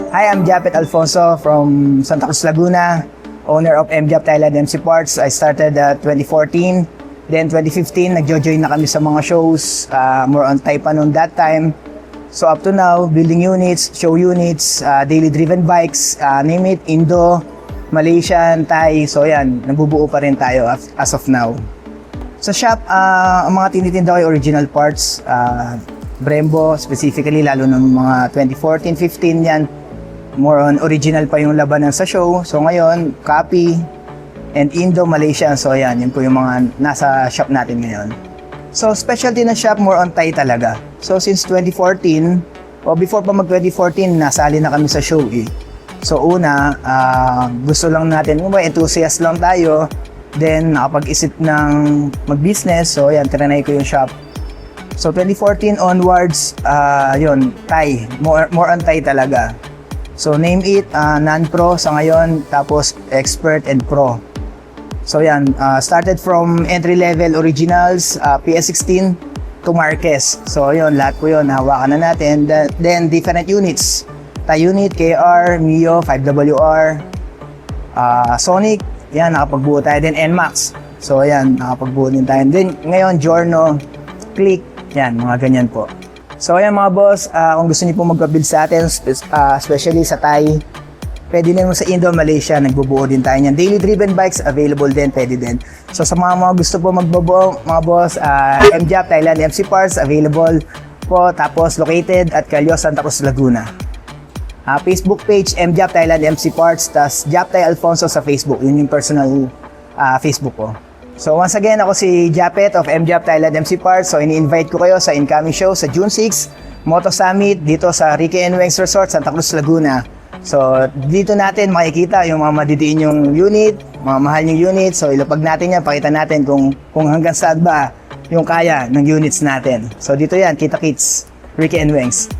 Hi, I'm Japet Alfonso from Santa Cruz, Laguna, owner of MJAP Thailand MC Parts. I started 2014. Then 2015, nagjo-join na kami sa mga shows, more on Thai pa noon that time. So up to now, building units, show units, daily driven bikes, name it, Indo, Malaysian, Thai. So yan, nabubuo pa rin tayo as of now. Sa shop, ang mga tinitinda ko ay original parts, Brembo specifically, lalo ng mga 2014-15 yan. More on original pa yung labanan sa show. So ngayon, copy and Indo, Malaysia. So yan, yun po yung mga nasa shop natin ngayon. So specialty ng shop, more on Thai talaga. So since 2014, o before pa mag 2014, nasali na kami sa show eh. So una, gusto lang natin, enthusiast lang tayo. Then nakapag-isip ng mag-business. So yan, tinanay ko yung shop. So 2014 onwards, yun, Thai. More on Thai talaga. So name it, non-pro sa ngayon, tapos expert and pro. So yan, started from entry-level originals, PS16 to Marquez. So yun, lahat po yun, hawakan na natin. Then different units. Thai unit, KR, Mio, 5WR, Sonic, yan, nakapagbuo tayo. Then NMAX. So yan, nakapagbuo din tayo. Then ngayon, Giorno, Click, yan, mga ganyan po. So ayan mga boss, kung gusto niyo po magpa-build sa atin, especially sa Thai, pwede din mo sa Indo, Malaysia, nagbubuo din tayo niyan. Daily driven bikes, available din, pwede din. So sa mga gusto po magbubuo, mga boss, MJAP Thailand MC Parts, available po. Tapos located at Calio, Santa Cruz, Laguna. Facebook page, MJAP Thailand MC Parts, tas Japtai Alfonso sa Facebook. Yun yung personal Facebook ko. So once again, ako si Japet of MJAP Thailand MC Parts. So ini-invite ko kayo sa incoming show sa June 6, Moto Summit dito sa Ricky and Wengs Resort, Santa Cruz, Laguna. So dito natin makikita yung mga madidiin yung unit, mga mahal yung unit. So ilapag natin yan, pakita natin kung hanggang saan ba yung kaya ng units natin. So dito yan, kita kits, Ricky and Wengs.